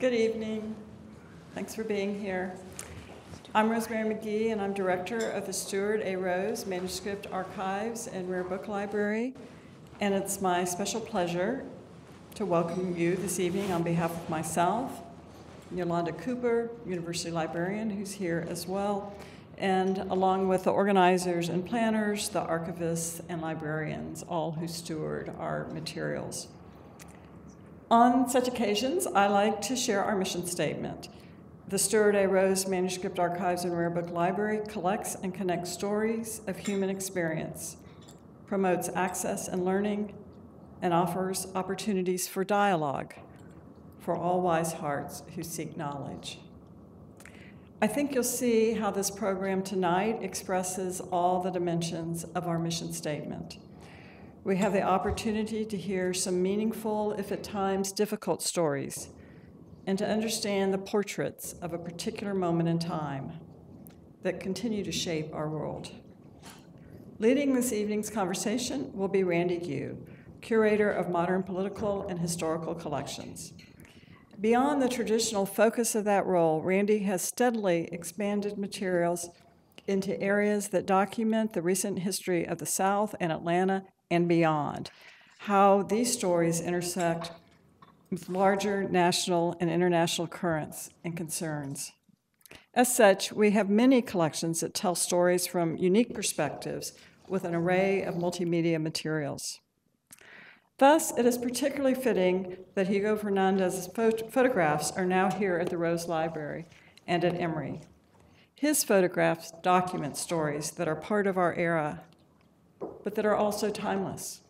Good evening. Thanks for being here. I'm Rosemary McGee, and I'm director of the Stuart A. Rose Manuscript Archives and Rare Book Library. And it's my special pleasure to welcome you this evening on behalf of myself, Yolanda Cooper, university librarian, who's here as well, and along with the organizers and planners, the archivists and librarians, all who steward our materials. On such occasions, I like to share our mission statement. The Stuart A. Rose Manuscript Archives and Rare Book Library collects and connects stories of human experience, promotes access and learning, and offers opportunities for dialogue for all wise hearts who seek knowledge. I think you'll see how this program tonight expresses all the dimensions of our mission statement. We have the opportunity to hear some meaningful, if at times difficult, stories, and to understand the portraits of a particular moment in time that continue to shape our world. Leading this evening's conversation will be Randy Gue, curator of modern political and historical collections. Beyond the traditional focus of that role, Randy has steadily expanded materials into areas that document the recent history of the South and Atlanta and beyond, how these stories intersect with larger national and international currents and concerns. As such, we have many collections that tell stories from unique perspectives with an array of multimedia materials. Thus, it is particularly fitting that Hugo Fernandes' photographs are now here at the Rose Library and at Emory. His photographs document stories that are part of our era, but that are also timeless.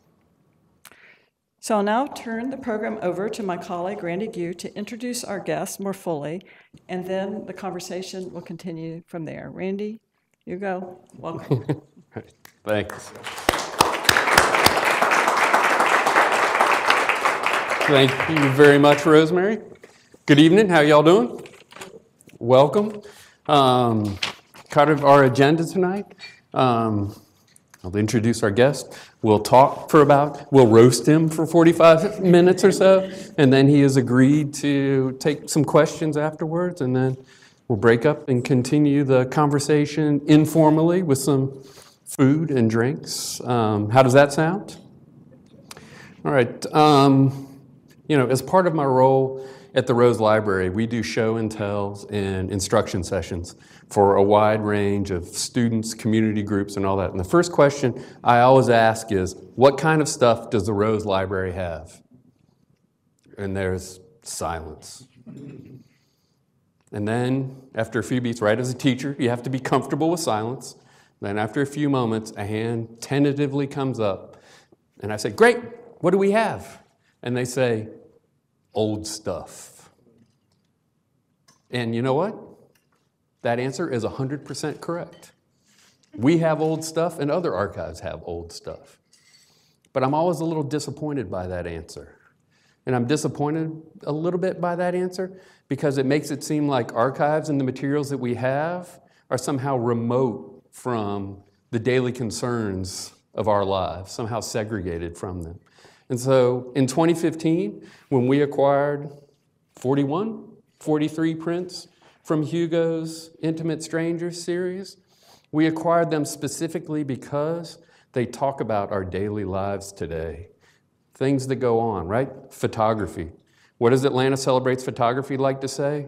So I'll now turn the program over to my colleague, Randy Gue, to introduce our guests more fully, and then the conversation will continue from there. Randy, Hugo, welcome. Thanks. Thank you very much, Rosemary. Good evening. How y'all doing? Welcome. Kind of our agenda tonight. I'll introduce our guest. We'll roast him for 45 minutes or so, and then he has agreed to take some questions afterwards, and then we'll break up and continue the conversation informally with some food and drinks. How does that sound? All right. As part of my role at the Rose Library, we do show and tells and instruction sessions for a wide range of students, community groups, and all that. And the first question I always ask is, what kind of stuff does the Rose Library have? And there's silence. And then, after a few beats, right, as a teacher, you have to be comfortable with silence. Then after a few moments, a hand tentatively comes up, and I say, great, what do we have? And they say, old stuff. And you know what? That answer is 100% correct. We have old stuff, and other archives have old stuff. But I'm always a little disappointed by that answer. And I'm disappointed a little bit by that answer because it makes it seem like archives and the materials that we have are somehow remote from the daily concerns of our lives, somehow segregated from them. And so in 2015, when we acquired 43 prints from Hugo's Intimate Strangers series, we acquired them specifically because they talk about our daily lives today. Things that go on, right? Photography. What does Atlanta Celebrates Photography like to say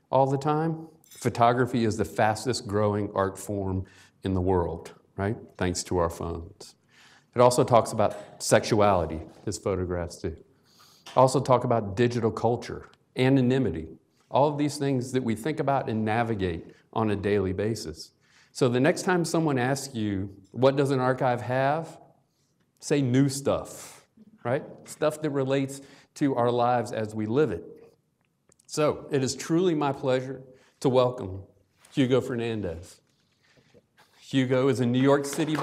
all the time? Photography is the fastest growing art form in the world, right? Thanks to our phones. It also talks about sexuality, his photographs do. Also talk about digital culture, anonymity, all of these things that we think about and navigate on a daily basis. So the next time someone asks you, what does an archive have? Say new stuff, right? Stuff that relates to our lives as we live it. So it is truly my pleasure to welcome Hugo Fernandes. Hugo is a New York City...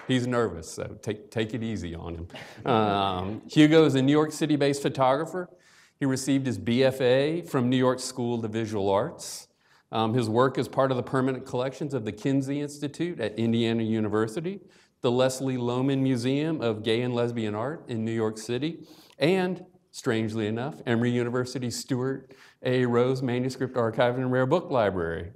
He's nervous, so take it easy on him. Hugo is a New York City-based photographer. He received his BFA from New York School of Visual Arts. His work is part of the permanent collections of the Kinsey Institute at Indiana University, the Leslie Lohman Museum of Gay and Lesbian Art in New York City, and, strangely enough, Emory University's Stuart A. Rose Manuscript Archive and Rare Book Library.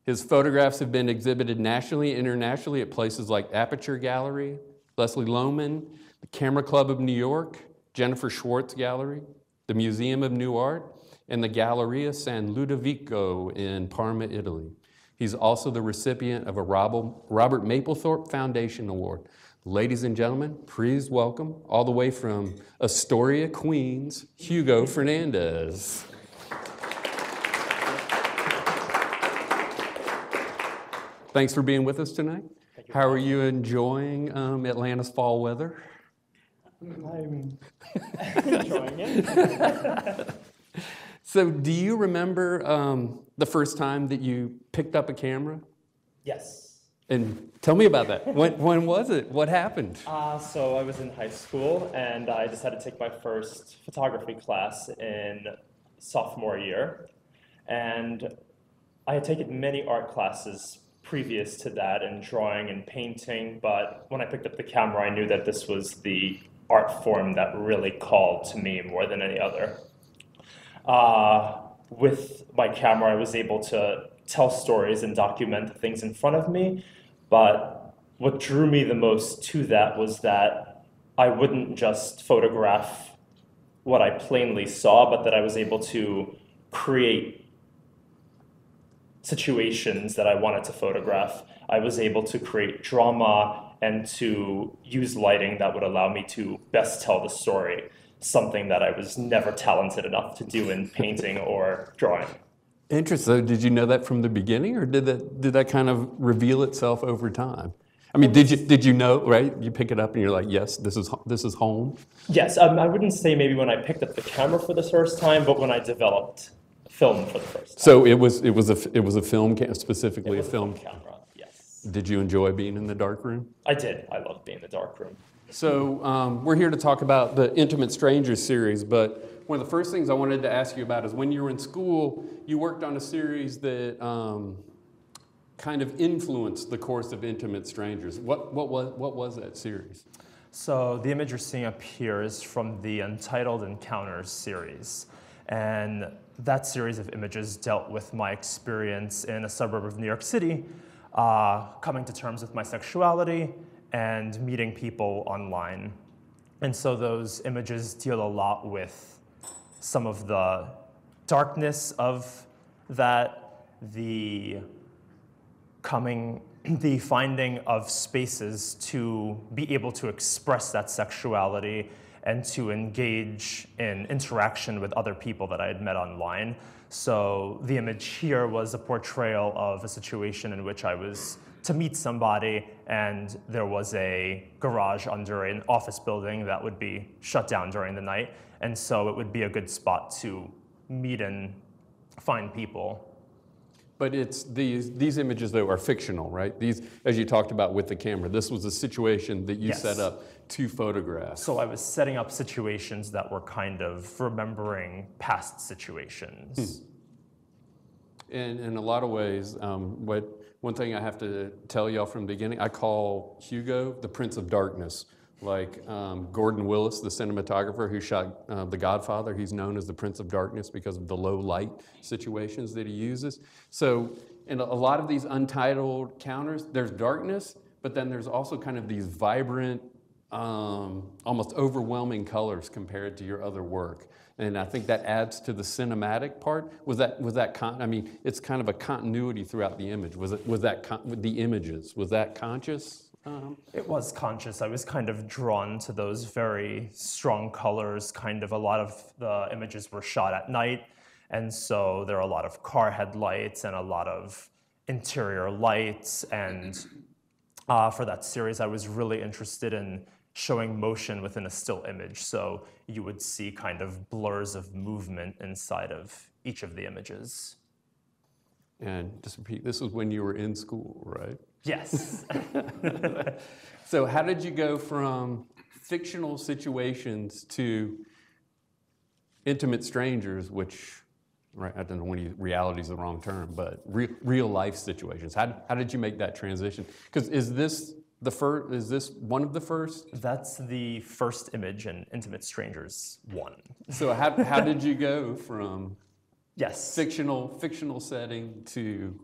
His photographs have been exhibited nationally and internationally at places like Aperture Gallery, Leslie Lohman, the Camera Club of New York, Jennifer Schwartz Gallery, the Museum of New Art, and the Galleria San Ludovico in Parma, Italy. He's also the recipient of a Robert Mapplethorpe Foundation Award. Ladies and gentlemen, please welcome, all the way from Astoria, Queens, Hugo Fernandes. Thanks for being with us tonight. How are you enjoying Atlanta's fall weather? I'm enjoying it. So do you remember the first time that you picked up a camera? Yes. And tell me about that. When was it? What happened? So I was in high school, and I decided to take my first photography class in sophomore year. And I had taken many art classes previous to that in drawing and painting, but when I picked up the camera, I knew that this was the art form that really called to me more than any other. With my camera, I was able to tell stories and document the things in front of me, but what drew me the most to that was that I wouldn't just photograph what I plainly saw, but that I was able to create situations that I wanted to photograph. I was able to create drama and to use lighting that would allow me to best tell the story, something that I was never talented enough to do in painting or drawing. Interesting. So did you know that from the beginning, or did that kind of reveal itself over time? I mean, did you know, right? You pick it up and you're like, yes, this is home? Yes, I wouldn't say maybe when I picked up the camera for the first time, but when I developed film for the first time. So it was a film, specifically It was a film camera, yes. Did you enjoy being in the dark room? I did. I loved being in the dark room. So we're here to talk about the Intimate Strangers series, but one of the first things I wanted to ask you about is when you were in school, you worked on a series that kind of influenced the course of Intimate Strangers. What was that series? So the image you're seeing up here is from the Untitled Encounters series. And that series of images dealt with my experience in a suburb of New York City, coming to terms with my sexuality and meeting people online. And so those images deal a lot with some of the darkness of that, the finding of spaces to be able to express that sexuality and to engage in interaction with other people that I had met online. So the image here was a portrayal of a situation in which I was to meet somebody, and there was a garage under an office building that would be shut down during the night. And so it would be a good spot to meet and find people. But it's these images, though, are fictional, right? These, as you talked about with the camera, this was a situation that you set up to photograph. So I was setting up situations that were kind of remembering past situations. And in a lot of ways, one thing I have to tell y'all from the beginning, I call Hugo the Prince of Darkness. Like Gordon Willis, the cinematographer who shot The Godfather, he's known as the Prince of Darkness because of the low light situations that he uses. So in a lot of these untitled counters, there's darkness, but then there's also kind of these vibrant, almost overwhelming colors compared to your other work. And I think that adds to the cinematic part. I mean, it's kind of a continuity throughout the image. Was the images, was that conscious? It was conscious. I was kind of drawn to those very strong colors. Kind of a lot of the images were shot at night, and so there are a lot of car headlights and a lot of interior lights. And for that series, I was really interested in showing motion within a still image. So you would see kind of blurs of movement inside of each of the images. And just repeat, this was when you were in school, right? Yes. So how did you go from fictional situations to intimate strangers, which, right, I don't know when reality is the wrong term, but real life situations? How did you make that transition? Because is this is this one of the first? That's the first image in Intimate Strangers 1. So how did you go from Yes. fictional setting to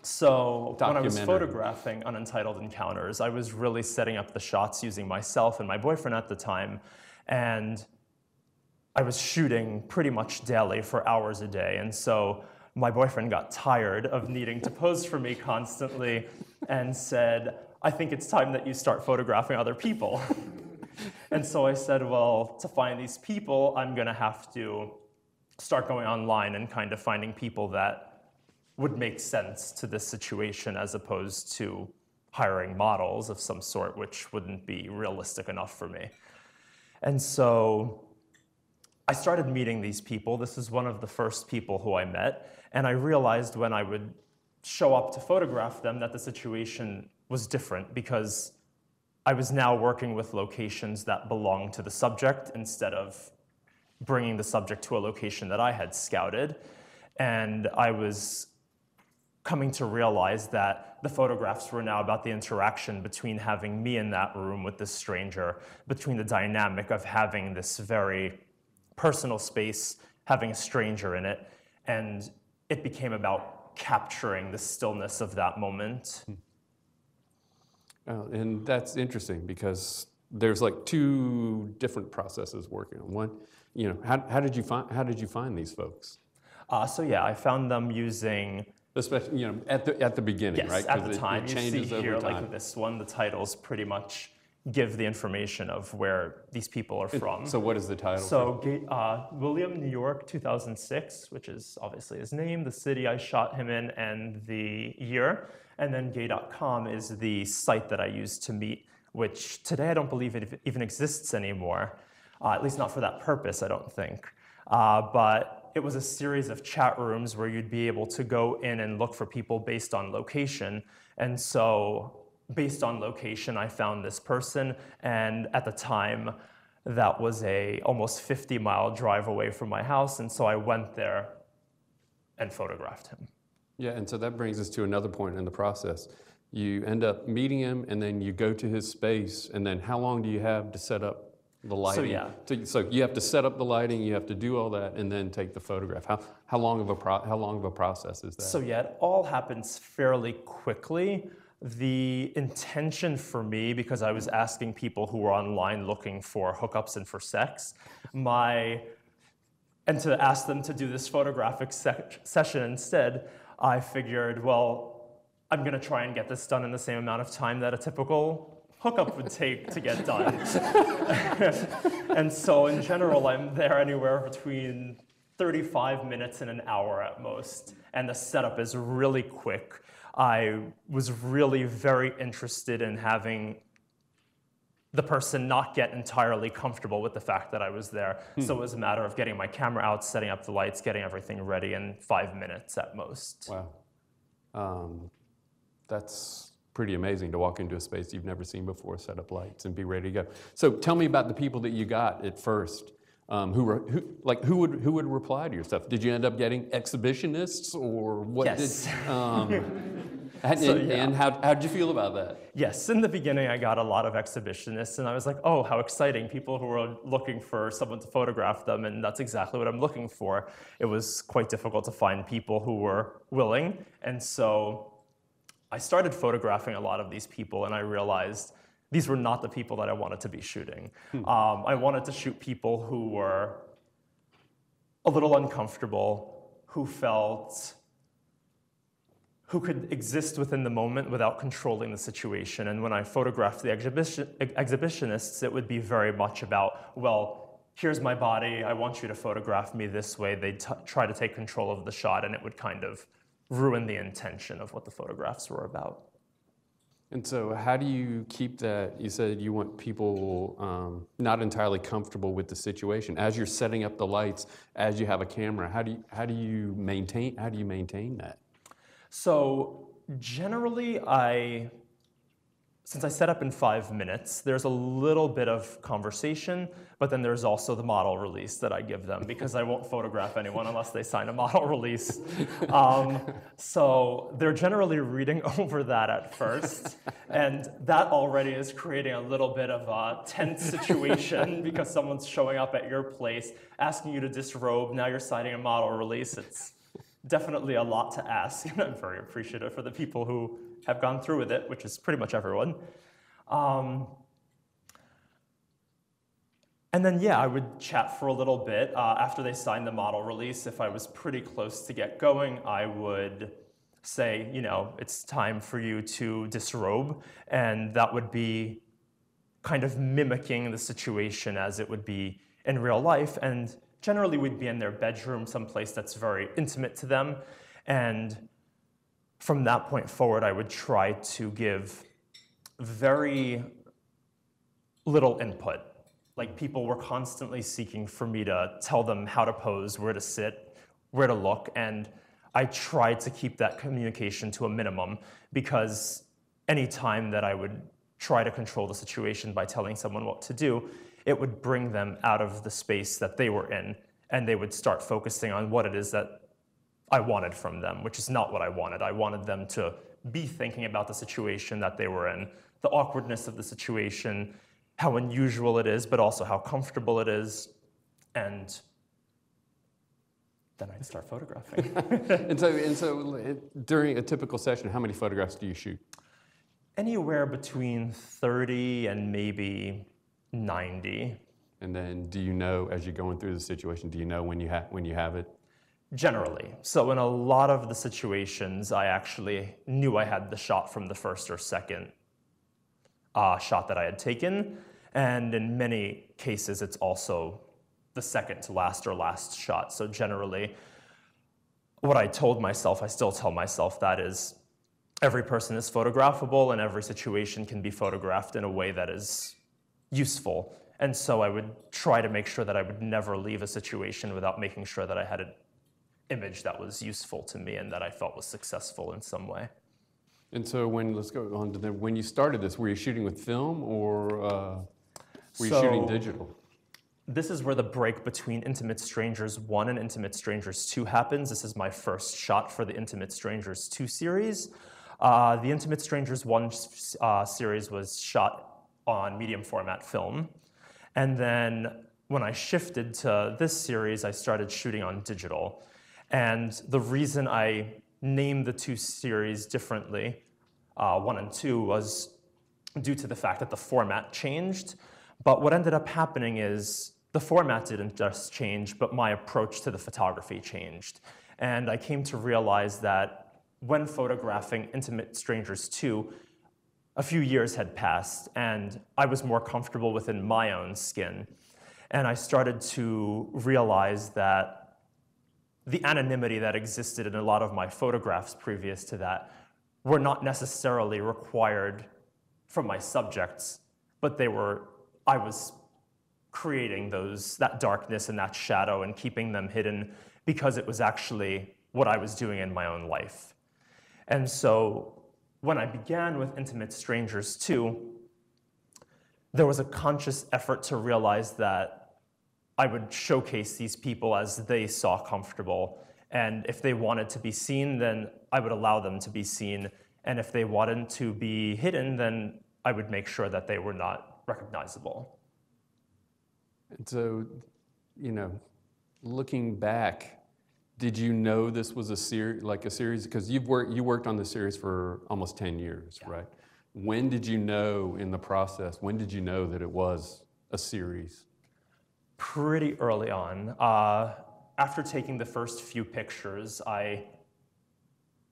So when I was documentary? photographing Unentitled Encounters, I was really setting up the shots using myself and my boyfriend at the time, and I was shooting pretty much daily for hours a day. And so my boyfriend got tired of needing to pose for me constantly and said, I think it's time that you start photographing other people. And so I said, well, to find these people, I'm going to have to start going online and kind of finding people that would make sense to this situation as opposed to hiring models of some sort, which wouldn't be realistic enough for me. And so I started meeting these people. This is one of the first people who I met. And I realized when I would show up to photograph them that the situation was different because I was now working with locations that belonged to the subject instead of bringing the subject to a location that I had scouted. And I was coming to realize that the photographs were now about the interaction between having me in that room with this stranger, between the dynamic of having this very personal space, having a stranger in it, and it became about capturing the stillness of that moment. And that's interesting because there's like two different processes working on. One, how did you find these folks? So yeah, I found them using. Especially, at the beginning, Yes, right? at the time. It You changes see over here, time. like this one, the titles pretty much give the information of where these people are from. So what is the title? So William, New York, 2006, which is obviously his name, the city I shot him in, and the year. And then gay.com is the site that I used to meet, which today I don't believe it even exists anymore, at least not for that purpose, I don't think. But it was a series of chat rooms where you'd be able to go in and look for people based on location. And so based on location, I found this person. And at the time, that was a almost 50-mile drive away from my house. And so I went there and photographed him. Yeah, and so that brings us to another point in the process. You end up meeting him, and then you go to his space, and then how long do you have to set up the lighting? So yeah. So you have to set up the lighting, you have to do all that, and then take the photograph. How long of a process is that? So yeah, it all happens fairly quickly. The intention for me, because I was asking people who were online looking for hookups and for sex, and to ask them to do this photographic session instead, I figured, well, I'm going to try and get this done in the same amount of time that a typical hookup would take to get done. And so in general, I'm there anywhere between 35 minutes and an hour at most. And the setup is really quick. I was really very interested in having the person not get entirely comfortable with the fact that I was there. So it was a matter of getting my camera out, setting up the lights, getting everything ready in 5 minutes at most. Wow. That's pretty amazing to walk into a space you've never seen before, set up lights, and be ready to go. So tell me about the people that you got at first. Who would reply to your stuff? Did you end up getting exhibitionists, or what? Yes. And how'd you feel about that? Yes, in the beginning I got a lot of exhibitionists, and I was like, oh, how exciting, people who are looking for someone to photograph them, and that's exactly what I'm looking for. It was quite difficult to find people who were willing, and so I started photographing a lot of these people, and I realized these were not the people that I wanted to be shooting. I wanted to shoot people who were a little uncomfortable, who could exist within the moment without controlling the situation. And when I photographed the exhibitionists, it would be very much about, well, here's my body, I want you to photograph me this way. They'd try to take control of the shot, and it would kind of ruin the intention of what the photographs were about. And so how do you keep that? You said you want people not entirely comfortable with the situation. As you're setting up the lights, as you have a camera, how do you maintain that? So generally, I since I set up in 5 minutes, there's a little bit of conversation, but then there's also the model release that I give them because I won't photograph anyone unless they sign a model release. So they're generally reading over that at first, and that already is creating a little bit of a tense situation because someone's showing up at your place, asking you to disrobe, now you're signing a model release. It's definitely a lot to ask, and I'm very appreciative for the people who have gone through with it, which is pretty much everyone. And then, yeah, I would chat for a little bit. After they signed the model release, if I was pretty close to get going, I would say, you know, it's time for you to disrobe, and that would be kind of mimicking the situation as it would be in real life. And generally, we'd be in their bedroom, someplace that's very intimate to them. And from that point forward, I would try to give very little input. Like, people were constantly seeking for me to tell them how to pose, where to sit, where to look. And I tried to keep that communication to a minimum because any time that I would try to control the situation by telling someone what to do, it would bring them out of the space that they were in, and they would start focusing on what it is that I wanted from them, which is not what I wanted. I wanted them to be thinking about the situation that they were in, the awkwardness of the situation, how unusual it is, but also how comfortable it is, and then I'd start photographing. And so during a typical session, how many photographs do you shoot? Anywhere between 30 and maybe 90. And then do you know, as you're going through the situation, do you know when you have it? Generally. So in a lot of the situations, I actually knew I had the shot from the first or second shot that I had taken. And in many cases, it's also the second to last or last shot. So generally, what I told myself, I still tell myself, that is, every person is photographable and every situation can be photographed in a way that is useful. And so I would try to make sure that I would never leave a situation without making sure that I had an image that was useful to me and that I felt was successful in some way. And so let's go on to when you started this, were you shooting with film or were you shooting digital? This is where the break between Intimate Strangers 1 and Intimate Strangers 2 happens. This is my first shot for the Intimate Strangers 2 series. The Intimate Strangers 1 series was shot on medium format film. And then when I shifted to this series, I started shooting on digital. And the reason I named the two series differently, 1 and 2, was due to the fact that the format changed. But what ended up happening is the format didn't just change, but my approach to the photography changed. And I came to realize that when photographing Intimate Strangers 2, a few years had passed, and I was more comfortable within my own skin. And I started to realize that the anonymity that existed in a lot of my photographs previous to that were not necessarily required from my subjects, but I was creating that darkness and that shadow and keeping them hidden because it was actually what I was doing in my own life. And so when I began with Intimate Strangers 2, there was a conscious effort to realize that I would showcase these people as they saw comfortable. And if they wanted to be seen, then I would allow them to be seen. And if they wanted to be hidden, then I would make sure that they were not recognizable. And so, looking back, did you know this was a series? Because you worked on the series for almost 10 years, yeah. Right? When did you know in the process, when did you know that it was a series? Pretty early on. After taking the first few pictures, I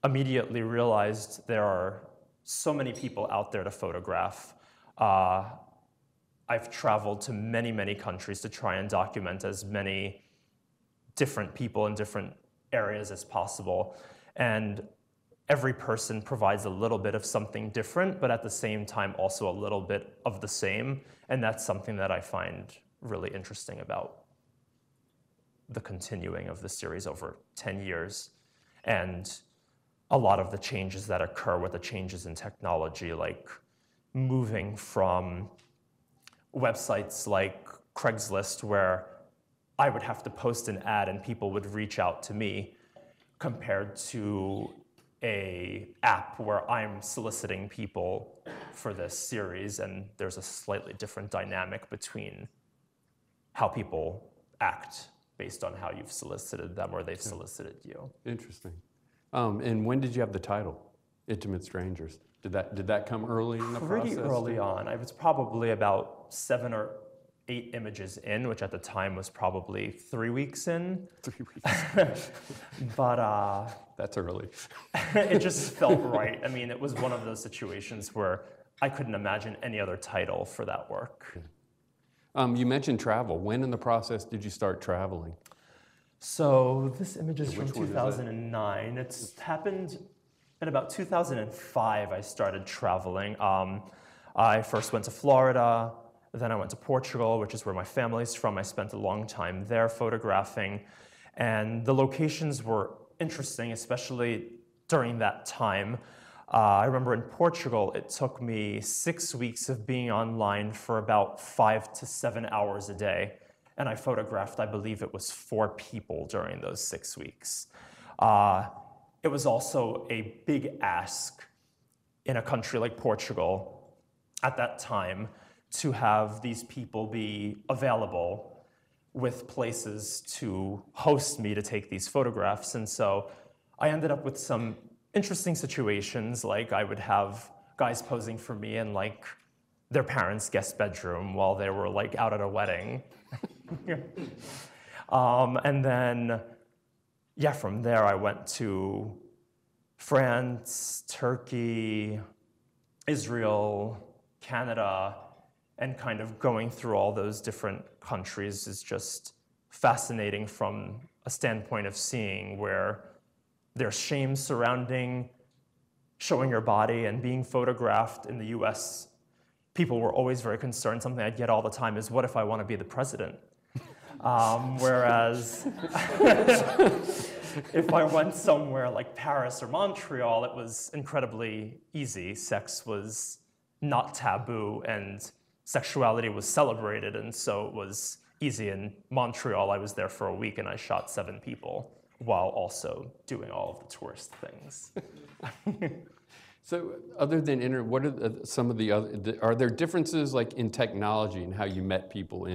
immediately realized there are so many people out there to photograph. I've traveled to many, many countries to try and document as many different people in different areas as possible. And every person provides a little bit of something different, but at the same time also a little bit of the same. And that's something that I find really interesting about the continuing of the series over 10 years. And a lot of the changes that occur with the changes in technology, like moving from websites like Craigslist, where I would have to post an ad and people would reach out to me, compared to a app where I'm soliciting people for this series, and there's a slightly different dynamic between how people act based on how you've solicited them or they've solicited you. Interesting. And when did you have the title, Intimate Strangers? Did that come early in the process? Pretty early on. I was probably about 7 or 8 images in, which at the time was probably 3 weeks in. 3 weeks. But that's early. it just felt right. I mean, it was one of those situations where I couldn't imagine any other title for that work. You mentioned travel. When in the process did you start traveling? So this image is from 2009. It's happened in about 2005. I started traveling. I first went to Florida, then I went to Portugal, which is where my family's from. I spent a long time there photographing, and the locations were interesting, especially during that time. I remember in Portugal, it took me 6 weeks of being online for about 5 to 7 hours a day. And I photographed, I believe it was 4 people during those 6 weeks. It was also a big ask in a country like Portugal at that time to have these people be available with places to host me to take these photographs. And so I ended up with some interesting situations, like I would have guys posing for me in like their parents' guest bedroom while they were like out at a wedding. And then, yeah, from there I went to France, Turkey, Israel, Canada, and kind of going through all those different countries is just fascinating from a standpoint of seeing where there's shame surrounding showing your body and being photographed. In the US, people were always very concerned. Something I'd get all the time is, what if I want to be the president? Whereas if I went somewhere like Paris or Montreal, it was incredibly easy. Sex was not taboo and sexuality was celebrated, and so it was easy. In Montreal, I was there for a week and I shot 7 people while also doing all of the tourist things. So other than what are some of the other, are there differences like in technology and how you met people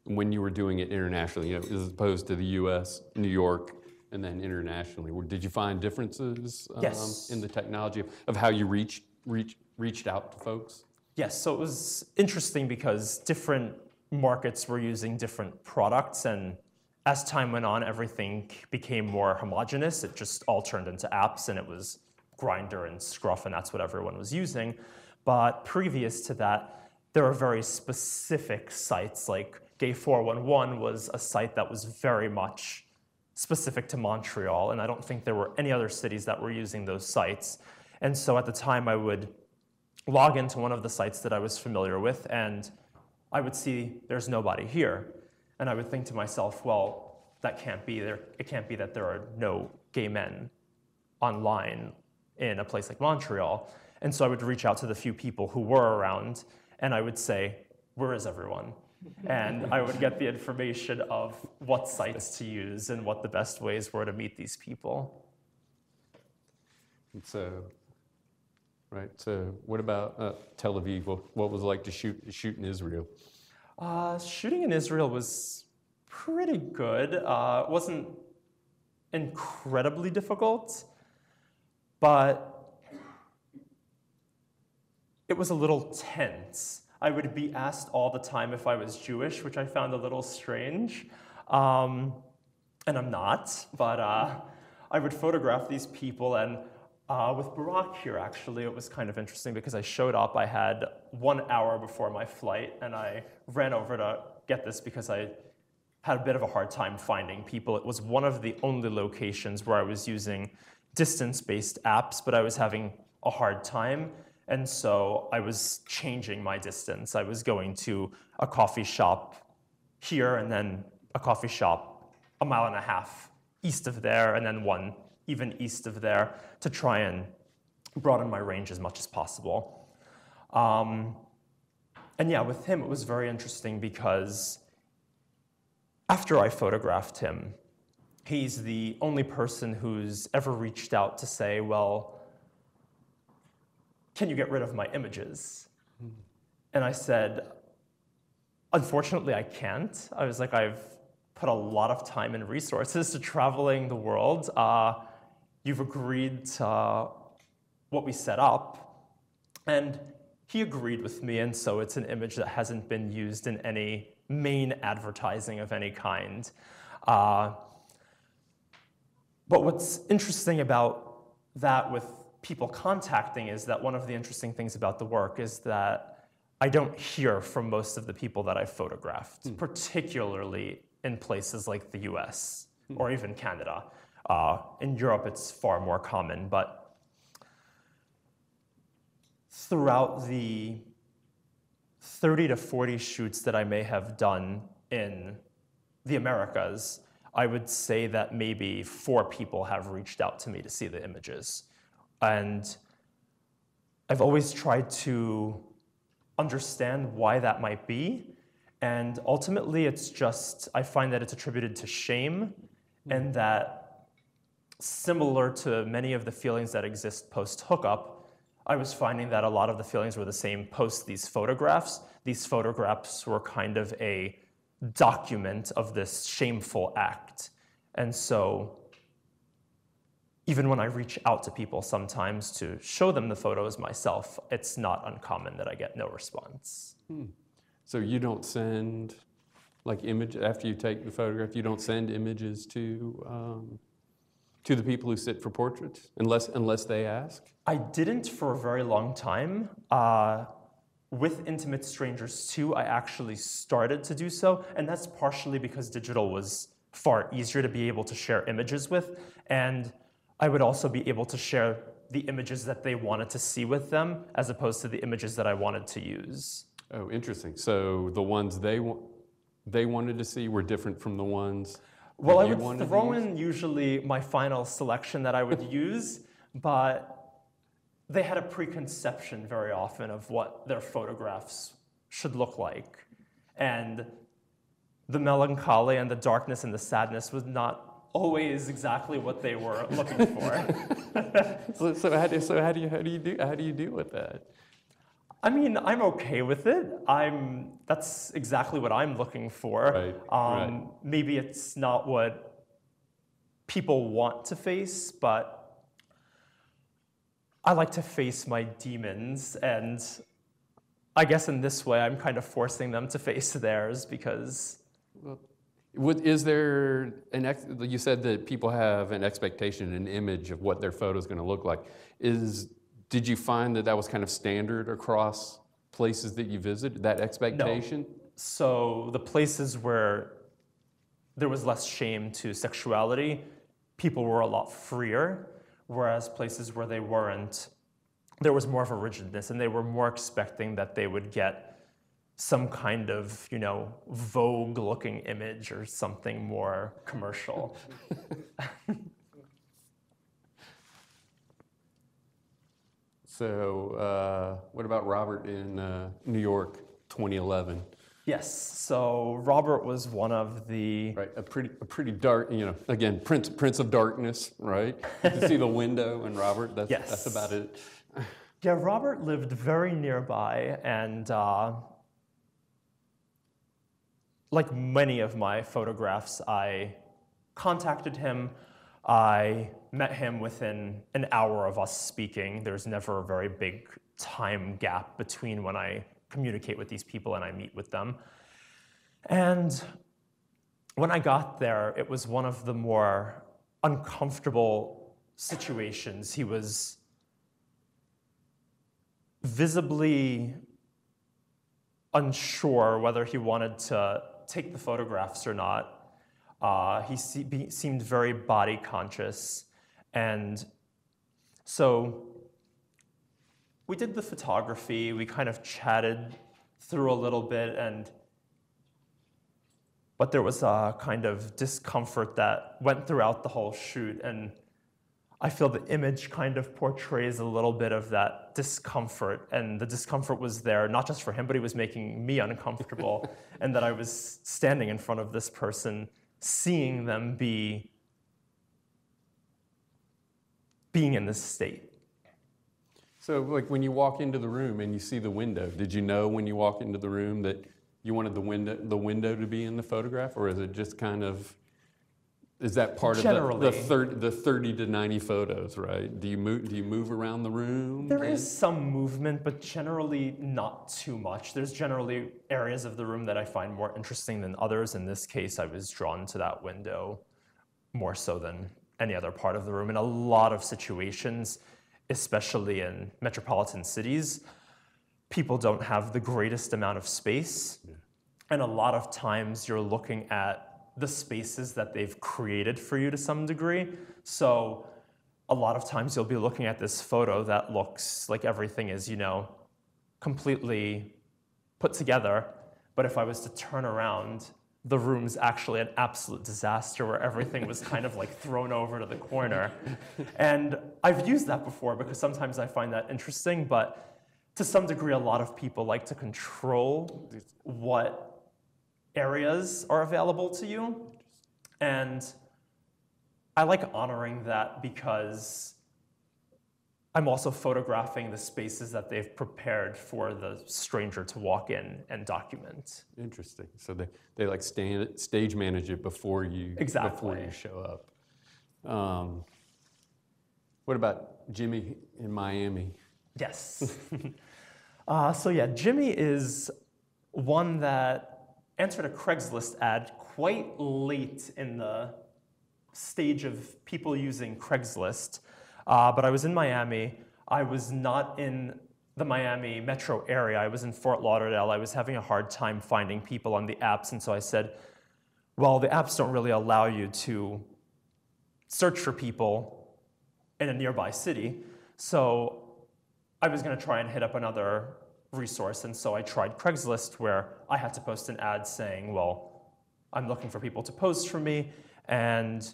when you were doing it internationally, as opposed to the US, New York, and then internationally? Did you find differences Yes. in the technology of how you reached out to folks? Yes, so it was interesting because different markets were using different products, and as time went on, everything became more homogenous. It just all turned into apps, and it was Grindr and Scruff, and that's what everyone was using. But previous to that, there were very specific sites, like Gay411 was a site that was very much specific to Montreal, and I don't think there were any other cities that were using those sites. And so at the time, I would log into one of the sites that I was familiar with, and I would see there's nobody here. And I would think to myself, well, that can't be there. It can't be that there are no gay men online in a place like Montreal. And so I would reach out to the few people who were around, and I would say, where is everyone? And I would get the information of what sites to use and what the best ways were to meet these people. So, right. So, what about Tel Aviv? What was it like to shoot in Israel? Shooting in Israel was pretty good. It wasn't incredibly difficult, but it was a little tense. I would be asked all the time if I was Jewish, which I found a little strange. And I'm not, but I would photograph these people. And with Barak here, actually, it was kind of interesting because I showed up. I had 1 hour before my flight, and I ran over to get this because I had a bit of a hard time finding people. It was one of the only locations where I was using distance-based apps, but I was having a hard time. And so I was changing my distance. I was going to a coffee shop here and then a coffee shop 1.5 miles east of there, and then one even east of there, to try and broaden my range as much as possible. And yeah, with him, it was very interesting because after I photographed him, he's the only person who's ever reached out to say, well, can you get rid of my images? And I said, unfortunately, I can't. I was like, I've put a lot of time and resources to traveling the world. You've agreed to what we set up. And he agreed with me, and so it's an image that hasn't been used in any main advertising of any kind. But what's interesting about that with people contacting is that one of the interesting things about the work is that I don't hear from most of the people that I've photographed, particularly in places like the US or even Canada. In Europe, it's far more common, but throughout the 30 to 40 shoots that I may have done in the Americas, I would say that maybe 4 people have reached out to me to see the images. And I've always tried to understand why that might be. And ultimately, it's just, I find that it's attributed to shame, and that similar to many of the feelings that exist post-hookup, I was finding that a lot of the feelings were the same post these photographs. These photographs were kind of a document of this shameful act. And so even when I reach out to people sometimes to show them the photos myself, it's not uncommon that I get no response. So you don't send, like, image after you take the photograph, you don't send images to the people who sit for portraits, unless they ask? I didn't for a very long time. With Intimate Strangers 2, I actually started to do so, and that's partially because digital was far easier to be able to share images with, and I would also be able to share the images that they wanted to see with them, as opposed to the images that I wanted to use. Oh, interesting. So the ones they wanted to see were different from the ones Well, I you would wanted throw to use? in usually my final selection that I would use, but they had a preconception very often of what their photographs should look like. And the melancholy and the darkness and the sadness was not always exactly what they were looking for. So how do you deal with that? I mean, I'm okay with it. That's exactly what I'm looking for. Right. Maybe it's not what people want to face, but I like to face my demons, and I guess in this way I'm kind of forcing them to face theirs because... Is there you said that people have an expectation, an image of what their photo is going to look like. Did you find that was kind of standard across places that you visited, that expectation? No. So the places where there was less shame to sexuality, people were a lot freer, whereas places where they weren't, there was more of a rigidness, and they were more expecting that they would get some kind of, Vogue-looking image or something more commercial. So what about Robert in New York, 2011? Yes, so Robert was one of the... Right, a pretty dark, again, Prince of Darkness, right? To see the window and Robert, that's about it. Yeah, Robert lived very nearby, and like many of my photographs, I contacted him. I met him within an hour of us speaking. There's never a very big time gap between when I communicate with these people and I meet with them. And when I got there, it was one of the more uncomfortable situations. He was visibly unsure whether he wanted to take the photographs or not. He seemed very body conscious. And so we did the photography, we kind of chatted through a little bit, but there was a kind of discomfort that went throughout the whole shoot. And I feel the image kind of portrays a little bit of that discomfort, and the discomfort was there not just for him, but he was making me uncomfortable, and that I was standing in front of this person, seeing them being in this state. So like when you walk into the room and you see the window, did you know when you walk into the room that you wanted the window to be in the photograph, or is it just kind of, is that part Generally, of the 30 to 90 photos, right? Do you move around the room? There is some movement, but generally not too much. There's generally areas of the room that I find more interesting than others. In this case, I was drawn to that window more so than any other part of the room. In a lot of situations, especially in metropolitan cities, people don't have the greatest amount of space. Yeah. And a lot of times you're looking at the spaces that they've created for you to some degree. So a lot of times you'll be looking at this photo that looks like everything is, completely put together. But if I was to turn around, the room's actually an absolute disaster where everything was kind of like thrown over to the corner. And I've used that before because sometimes I find that interesting, but to some degree, a lot of people like to control what areas are available to you. And I like honoring that because I'm also photographing the spaces that they've prepared for the stranger to walk in and document. Interesting. So they like stage manage it before you show up. What about Jimmy in Miami? Yes. So yeah, Jimmy is one that answered a Craigslist ad quite late in the stage of people using Craigslist. But I was in Miami. I was not in the Miami metro area. I was in Fort Lauderdale. I was having a hard time finding people on the apps. And so I said, well, the apps don't really allow you to search for people in a nearby city. So I was going to try and hit up another resource. And so I tried Craigslist, where I had to post an ad saying, well, I'm looking for people to post for me. And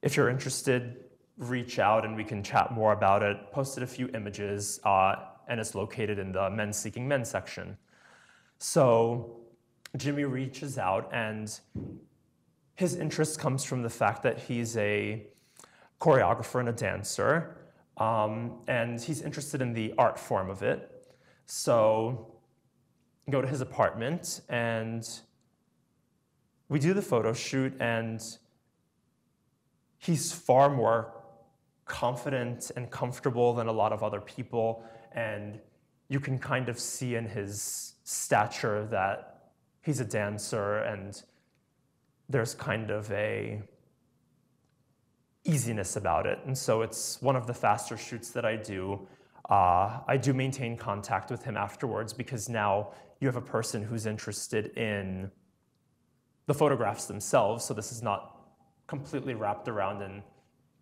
if you're interested, reach out and we can chat more about it. Posted a few images, and it's located in the Men Seeking Men section. So Jimmy reaches out, and his interest comes from the fact that he's a choreographer and a dancer, and he's interested in the art form of it. So go to his apartment, and we do the photo shoot, and he's far more confident and comfortable than a lot of other people, and you can kind of see in his stature that he's a dancer, and there's kind of a easiness about it. And so it's one of the faster shoots that I do. I do maintain contact with him afterwards because now you have a person who's interested in the photographs themselves, so this is not completely wrapped around in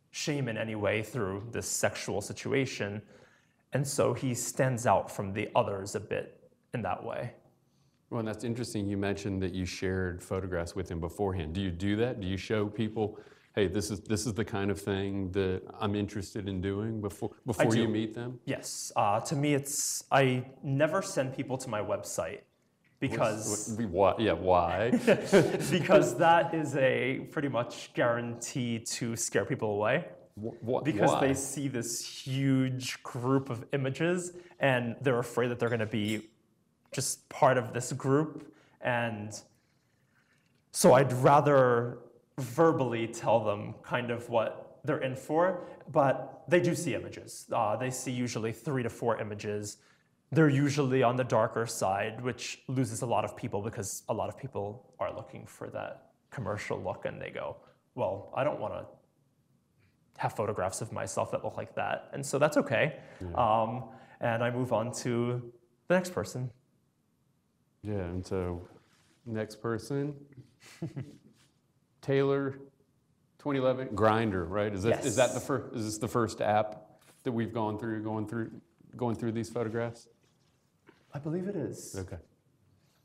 shame in any way through this sexual situation. And so he stands out from the others a bit in that way. Well, and that's interesting. You mentioned that you shared photographs with him beforehand. Do you do that? Do you show people, hey, this is the kind of thing that I'm interested in doing before you meet them? Yes. To me, I never send people to my website because... Why? Because that is a pretty much guarantee to scare people away. Because why? They see this huge group of images and they're afraid that they're going to be just part of this group. And so I'd rather verbally tell them kind of what they're in for, but they do see images. They see usually 3 to 4 images. They're usually on the darker side, which loses a lot of people because a lot of people are looking for that commercial look and they go, well, I don't want to have photographs of myself that look like that. And so that's okay. Yeah. And I move on to the next person. Yeah, and so next person, Taylor, 2011, Grindr, right? Is this the first app that we've gone through these photographs? I believe it is. Okay.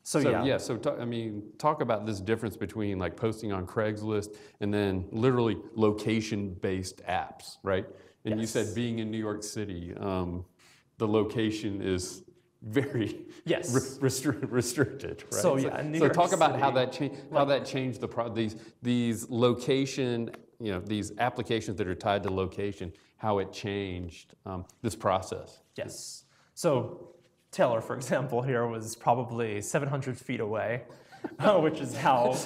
Talk about this difference between like posting on Craigslist and then literally location-based apps, right? And you said being in New York City, the location is very restricted, right? So in New York talk about City, how that changed these location, these applications that are tied to location, how it changed this process. Yes. So Taylor, for example, here was probably 700 feet away, which is how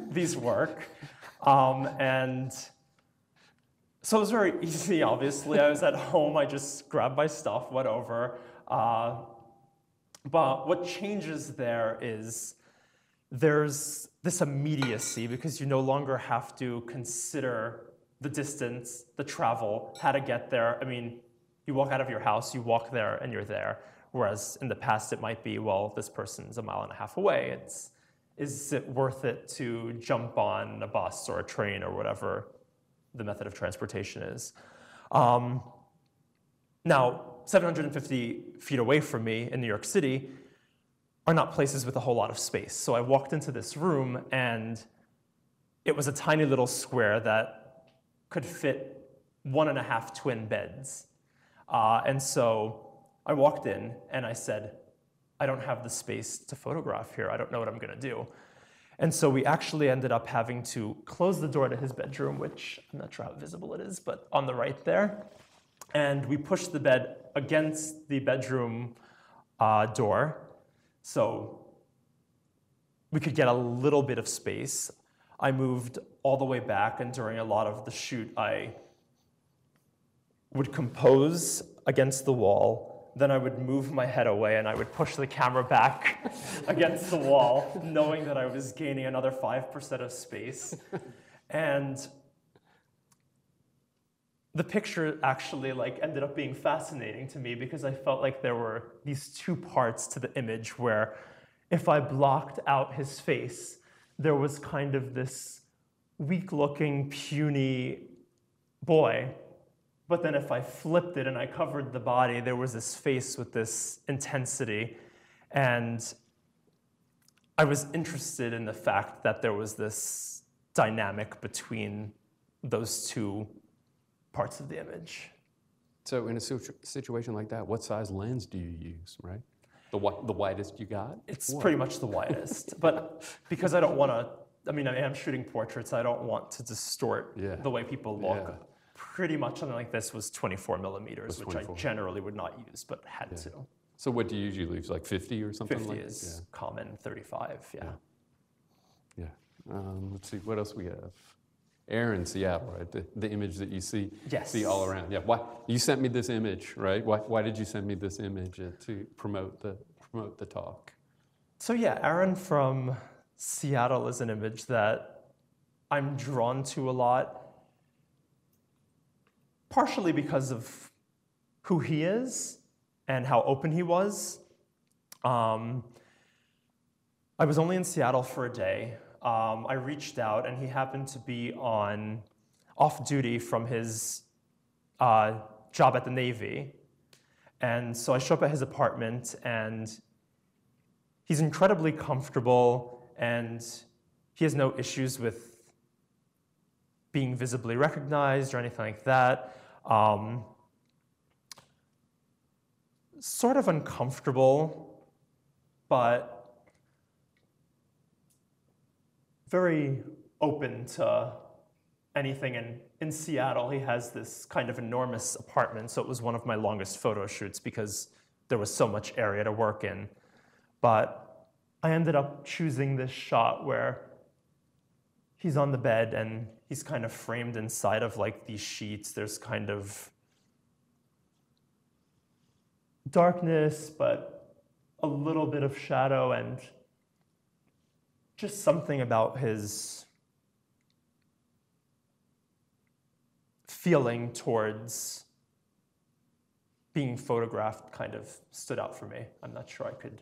these work. And so it was very easy, obviously. I was at home, I just grabbed my stuff, went over. But what changes there is there's this immediacy because you no longer have to consider the distance, the travel, how to get there. I mean, you walk out of your house, you walk there, and you're there. Whereas in the past, it might be, well, this person's a mile and a half away. Is it worth it to jump on a bus or a train or whatever the method of transportation is? Now, 750 feet away from me in New York City are not places with a whole lot of space. So I walked into this room, and it was a tiny little square that could fit 1.5 twin beds. And so I walked in and I said, I don't have the space to photograph here. I don't know what I'm going to do. And so we actually ended up having to close the door to his bedroom, which I'm not sure how visible it is, but on the right there. And we pushed the bed against the bedroom door so we could get a little bit of space. I moved all the way back, and during a lot of the shoot, I would compose against the wall. Then I would move my head away, and I would push the camera back against the wall, knowing that I was gaining another 5% of space. And the picture actually ended up being fascinating to me because I felt like there were these two parts to the image where if I blocked out his face, there was kind of this weak-looking, puny boy. But then if I flipped it and I covered the body, there was this face with this intensity. And I was interested in the fact that there was this dynamic between those two parts of the image. So in a situation like that, what size lens do you use, right? The widest you got? It's pretty much the widest. But because I don't want to, I am shooting portraits, I don't want to distort the way people look. Yeah. Pretty much something like this was 24 millimeters, which 24. I generally would not use, but had to. So what do you usually use, like 50 or something 50 like that? 50 is common, 35, Yeah. Let's see, what else we have? Aaron, Seattle, right? The image that you see all around. Yeah. Why you sent me this image, right? Why did you send me this image to promote the talk? So Aaron from Seattle is an image that I'm drawn to a lot, partially because of who he is and how open he was. I was only in Seattle for a day. I reached out, and he happened to be off duty from his job at the Navy. And so I show up at his apartment, and he's incredibly comfortable, and he has no issues with being visibly recognized or anything like that. Sort of uncomfortable, but very open to anything. And in Seattle, he has this kind of enormous apartment, so it was one of my longest photo shoots because there was so much area to work in. But I ended up choosing this shot where he's on the bed and he's kind of framed inside of these sheets. There's kind of darkness, but a little bit of shadow, and just something about his feeling towards being photographed kind of stood out for me. I'm not sure I could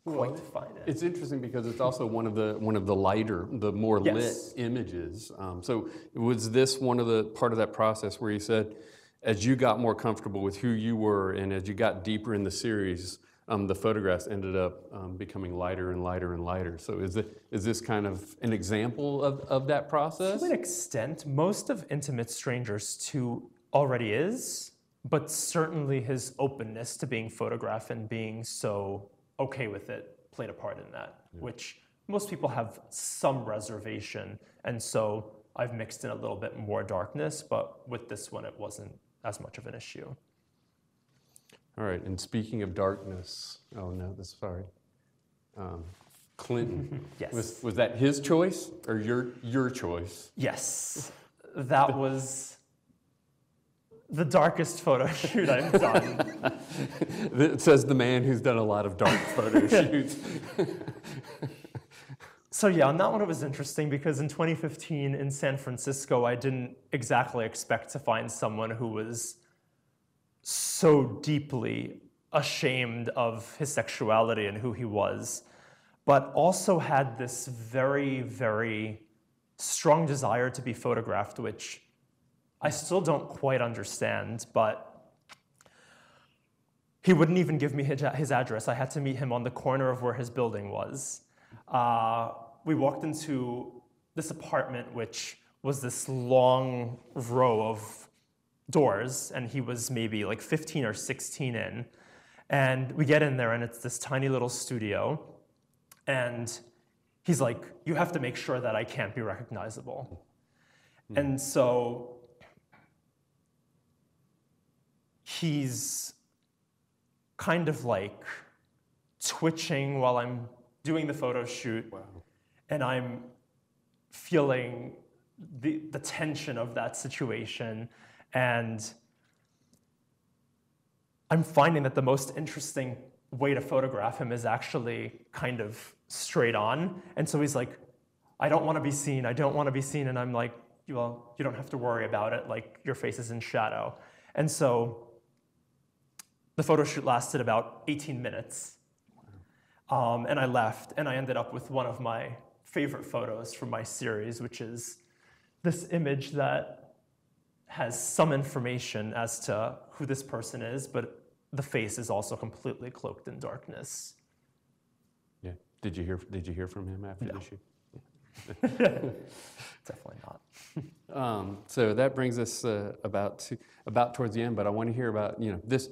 quite define it. It's interesting because it's also one of the lighter, the more lit images. So was this part of that process where you said, as you got more comfortable with who you were and as you got deeper in the series, the photographs ended up becoming lighter and lighter and lighter. So is this kind of an example of that process? To an extent, most of Intimate Strangers 2 already is, but certainly his openness to being photographed and being so okay with it played a part in that, which most people have some reservation. And so I've mixed in a little bit more darkness, but with this one, it wasn't as much of an issue. All right, and speaking of darkness, oh no, sorry. Clinton. Yes. Was that his choice or your choice? Yes, that was the darkest photo shoot I've done. It says the man who's done a lot of dark photo shoots. So yeah, on that one it was interesting because in 2015 in San Francisco, I didn't exactly expect to find someone who was so deeply ashamed of his sexuality and who he was, but also had this very, very strong desire to be photographed, which I still don't quite understand, but he wouldn't even give me his address. I had to meet him on the corner of where his building was. We walked into this apartment, which was this long row of doors, and he was maybe like 15 or 16 in. And we get in there, and it's this tiny little studio. And he's like, you have to make sure that I can't be recognizable. And so he's kind of like twitching while I'm doing the photo shoot. Wow. And I'm feeling the tension of that situation. And I'm finding that the most interesting way to photograph him is actually kind of straight on. And so he's like, I don't want to be seen. I don't want to be seen. And I'm like, well, you don't have to worry about it. Like, your face is in shadow. And so the photo shoot lasted about 18 minutes. And I left, and I ended up with one of my favorite photos from my series, which is this image that has some information as to who this person is, but the face is also completely cloaked in darkness. Yeah. Did you hear from him after the shoot? Definitely not. So that brings us about towards the end, but I want to hear about this.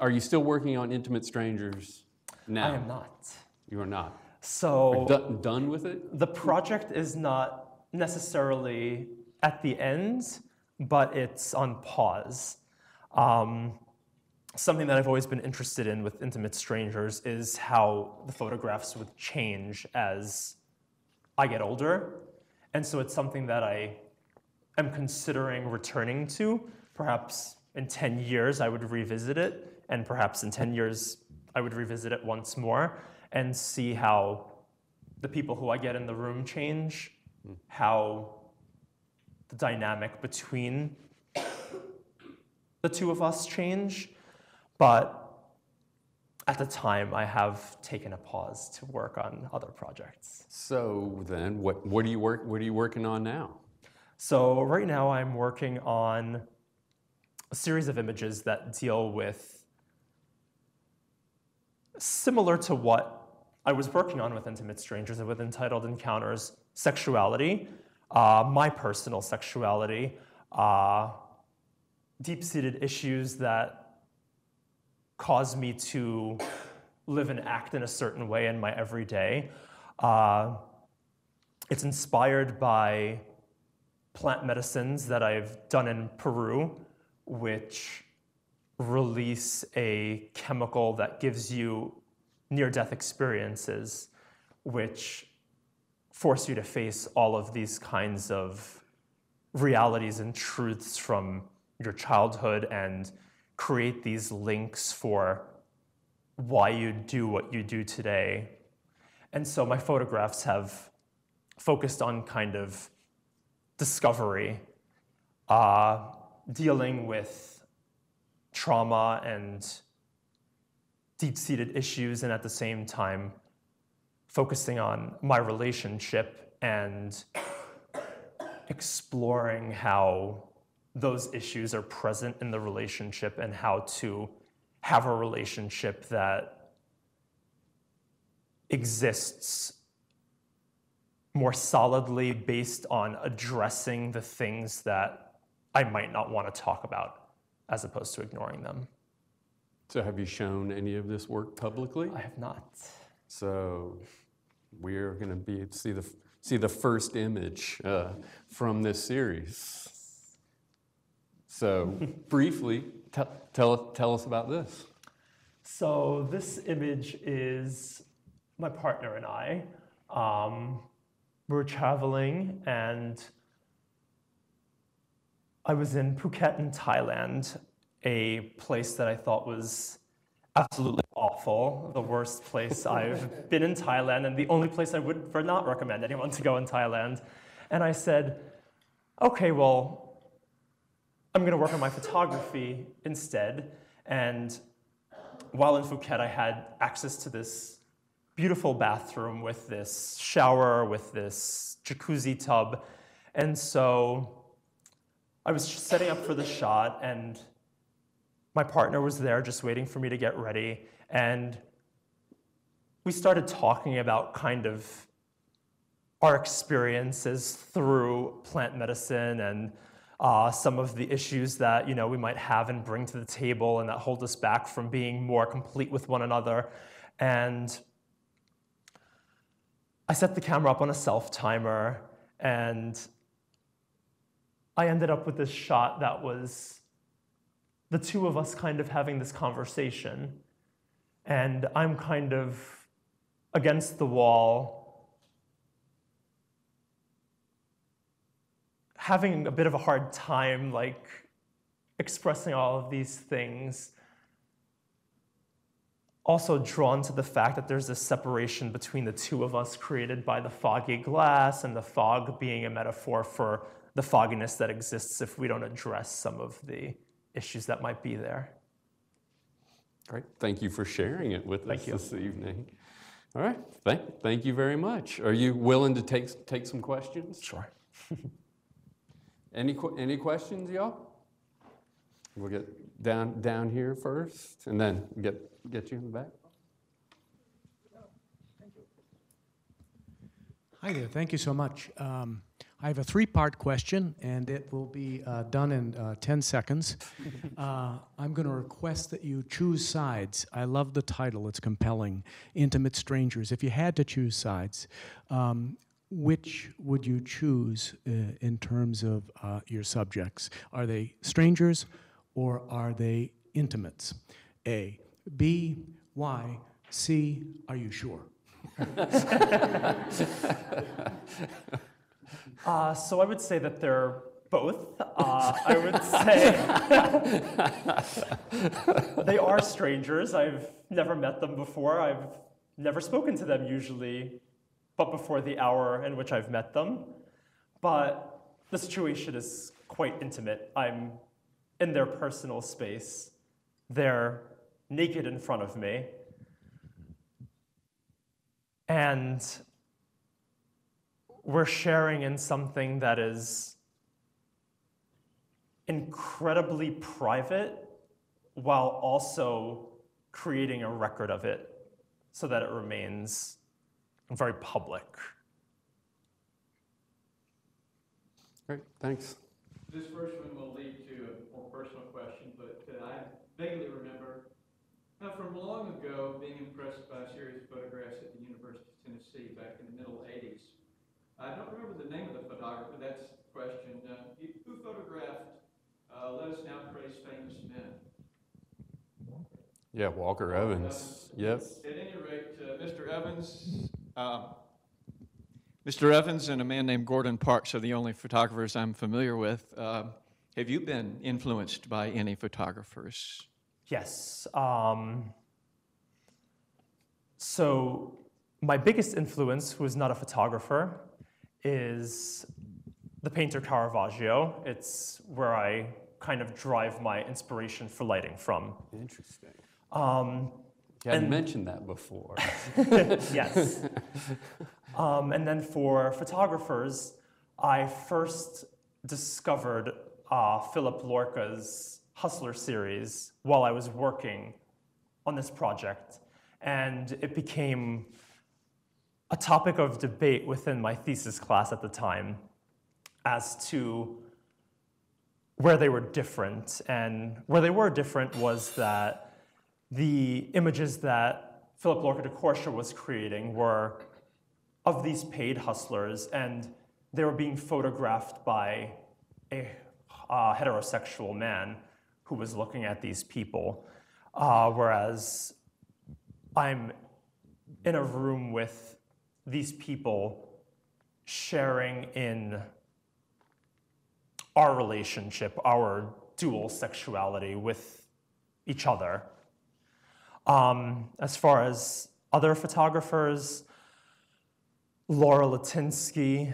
Are you still working on Intimate Strangers now? I am not. You are not. So done with it? the project is not necessarily at the end, but it's on pause. Something that I've always been interested in with Intimate Strangers is how the photographs would change as I get older. And so it's something that I am considering returning to. Perhaps in 10 years I would revisit it, and perhaps in 10 years I would revisit it once more and see how the people who I get in the room change, how the dynamic between the two of us change. But at the time, I have taken a pause to work on other projects. So then, what are you working on now? So right now, I'm working on a series of images that deal with, similar to what I was working on with Intimate Strangers and with Entitled Encounters, sexuality, my personal sexuality, deep-seated issues that cause me to live and act in a certain way in my everyday. It's inspired by plant medicines that I've done in Peru, which release a chemical that gives you near-death experiences, which force you to face all of these kinds of realities and truths from your childhood and create these links for why you do what you do today. And so my photographs have focused on kind of discovery, dealing with trauma and deep-seated issues, and at the same time focusing on my relationship and exploring how those issues are present in the relationship and how to have a relationship that exists more solidly based on addressing the things that I might not want to talk about, as opposed to ignoring them. So have you shown any of this work publicly? I have not. So we're going to see the first image from this series. So briefly, tell us about this. So this image is my partner and I. We're traveling, and I was in Phuket in Thailand, a place that I thought was absolutely awful, the worst place I've been in Thailand, and the only place I would not recommend anyone to go in Thailand. And I said, okay, well, I'm going to work on my photography instead. And while in Phuket, I had access to this beautiful bathroom with this shower, with this jacuzzi tub. And so I was setting up for the shot, and my partner was there just waiting for me to get ready. And we started talking about kind of our experiences through plant medicine and some of the issues that we might have and bring to the table and that hold us back from being more complete with one another. And I set the camera up on a self-timer, and I ended up with this shot that was the two of us kind of having this conversation. And I'm kind of against the wall, having a bit of a hard time, like, expressing all of these things. Also drawn to the fact that there's this separation between the two of us created by the foggy glass, and the fog being a metaphor for the fogginess that exists if we don't address some of the issues that might be there. Great. Thank you for sharing it with us this evening. All right. Thank you very much. Are you willing to take some questions? Sure. Any questions, y'all? We'll get down here first, and then get you in the back. Hi there. Thank you so much. I have a three-part question, and it will be done in 10 seconds. I'm going to request that you choose sides. I love the title. It's compelling. Intimate Strangers. If you had to choose sides, which would you choose in terms of your subjects? Are they strangers or are they intimates? A. B. Why? C. Are you sure? So I would say that they're both. I would say they are strangers. I've never met them before. I've never spoken to them usually, but before the hour in which I've met them. But the situation is quite intimate. I'm in their personal space. They're naked in front of me. And we're sharing in something that is incredibly private while also creating a record of it so that it remains very public. Great, thanks. This first one will lead to a more personal question, but I vaguely remember from long ago being impressed by a series of photographs at the University of Tennessee back in the middle 80s. I don't remember the name of the photographer, that's the question. Who photographed Let Us Now Praise Famous Men? Yeah, Walker Evans. Yep. At any rate, Mr. Evans and a man named Gordon Parks are the only photographers I'm familiar with. Have you been influenced by any photographers? Yes. So my biggest influence, who is not a photographer, is the painter Caravaggio. It's where I kind of drive my inspiration for lighting from. Interesting. You hadn't mentioned that before. Yes. And then for photographers, I first discovered Philip Lorca's Hustler series while I was working on this project. And it became a topic of debate within my thesis class at the time as to where they were different. And where they were different was that the images that Philip Lorca de Courcia was creating were of these paid hustlers, and they were being photographed by a heterosexual man who was looking at these people, whereas I'm in a room with these people sharing in our relationship, our dual sexuality with each other. As far as other photographers, Laura Latinsky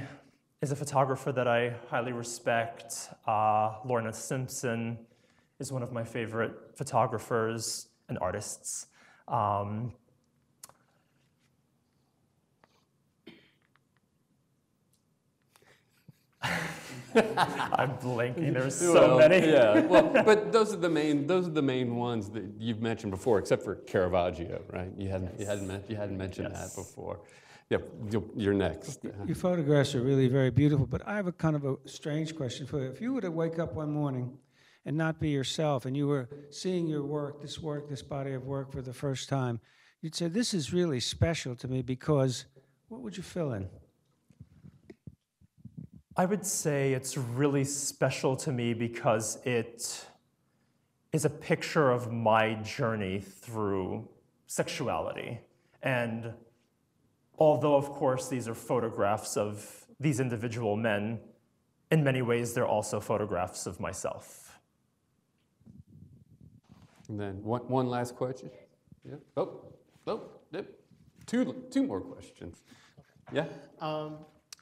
is a photographer that I highly respect. Lorna Simpson is one of my favorite photographers and artists. I'm blanking. There's so many. Yeah, well, but those are the main ones that you've mentioned before, except for Caravaggio, right? You hadn't mentioned that before. Yep, you're next. Your photographs are really very beautiful, but I have a kind of a strange question for you. If you were to wake up one morning and not be yourself, and you were seeing your work, this body of work for the first time, you'd say, this is really special to me because, what would you fill in? I would say it's really special to me because it is a picture of my journey through sexuality. And although, of course, these are photographs of these individual men, in many ways, they're also photographs of myself. And then one last question. Yeah. Two more questions. Yeah.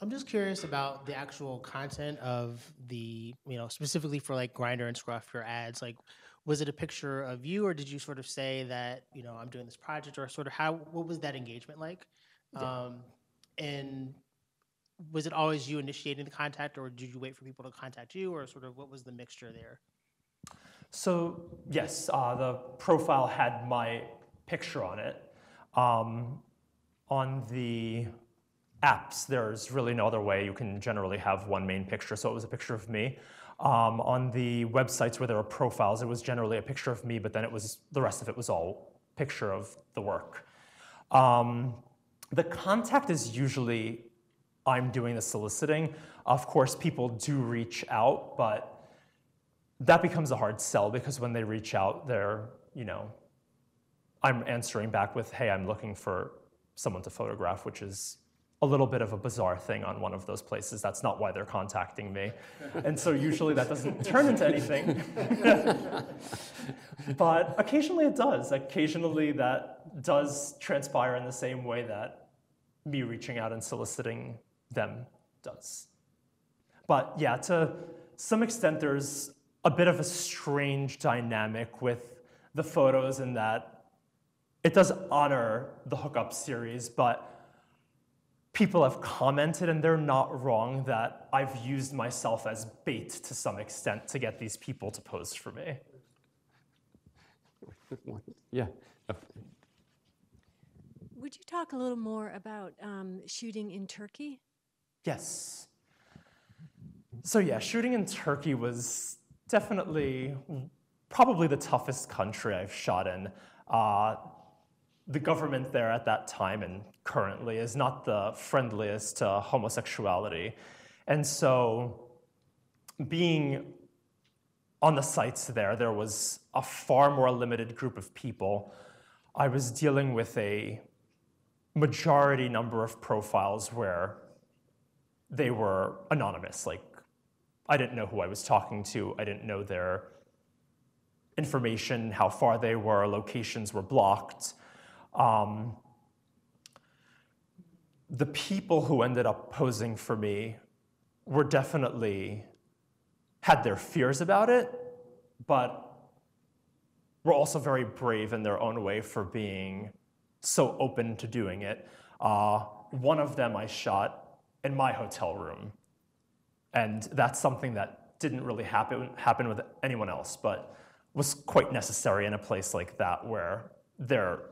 I'm just curious about the actual content of the, specifically for like Grindr and Scruff, your ads. Like, was it a picture of you, or did you sort of say that, I'm doing this project, or sort of what was that engagement like? And was it always you initiating the contact, or did you wait for people to contact you, or sort of what was the mixture there? So yes, the profile had my picture on it. On the apps, there's really no other way. You can generally have one main picture, so it was a picture of me. On the websites where there were profiles, it was generally a picture of me, but then the rest of it was all picture of the work. The contact is usually I'm doing the soliciting. Of course, people do reach out, but that becomes a hard sell because when they reach out, I'm answering back with, hey, I'm looking for someone to photograph, which is a little bit of a bizarre thing on one of those places. That's not why they're contacting me. And so usually that doesn't turn into anything. But occasionally it does. Occasionally that does transpire in the same way that me reaching out and soliciting them does. But yeah, to some extent, there's a bit of a strange dynamic with the photos in that it does honor the hookup series, but people have commented, and they're not wrong, that I've used myself as bait to some extent to get these people to pose for me. Yeah. Would you talk a little more about shooting in Turkey? Yes. So yeah, shooting in Turkey was definitely probably the toughest country I've shot in. The government there at that time and currently is not the friendliest to homosexuality. And so being on the sites there was a far more limited group of people. I was dealing with a majority number of profiles where they were anonymous. Like, I didn't know who I was talking to. I didn't know their information, how far they were, locations were blocked. The people who ended up posing for me were definitely had their fears about it, but were also very brave in their own way for being so open to doing it. One of them I shot in my hotel room, and that's something that didn't really happen with anyone else, but was quite necessary in a place like that where they're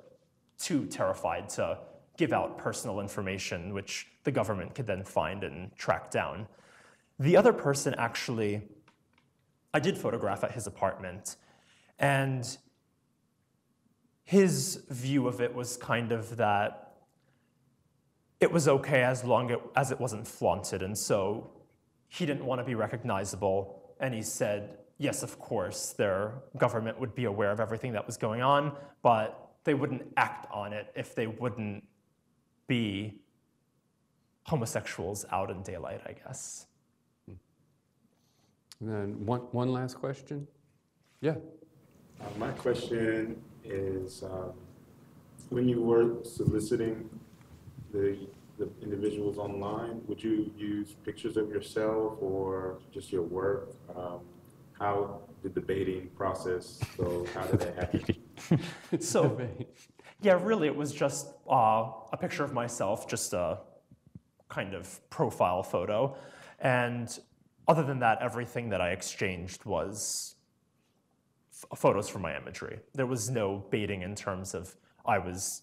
too terrified to give out personal information, which the government could then find and track down. The other person actually, I did photograph at his apartment, and his view of it was kind of that it was okay as long as it wasn't flaunted, and so he didn't want to be recognizable, and he said, yes, of course, their government would be aware of everything that was going on, but they wouldn't act on it if they wouldn't be homosexuals out in daylight, I guess. And then one last question. Yeah. My question is, when you were soliciting the individuals online, would you use pictures of yourself or just your work? How did the baiting process go? How did that happen? So, yeah, really, it was just a picture of myself, just a kind of profile photo. And other than that, everything that I exchanged was photos from my imagery. There was no baiting in terms of I was,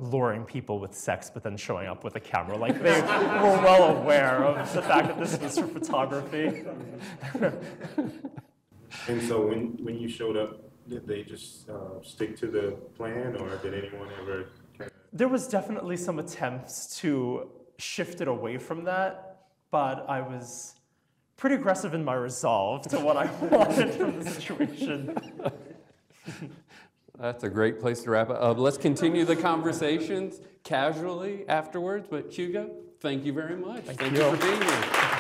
luring people with sex, but then showing up with a camera. Like, they were well aware of the fact that this was for photography. And so when you showed up, did they just stick to the plan, or did anyone ever kind of... There was definitely some attempts to shift it away from that, but I was pretty aggressive in my resolve to what I wanted from the situation. That's a great place to wrap up. Let's continue the conversations casually afterwards, but Hugo, thank you very much. Thank you for being here.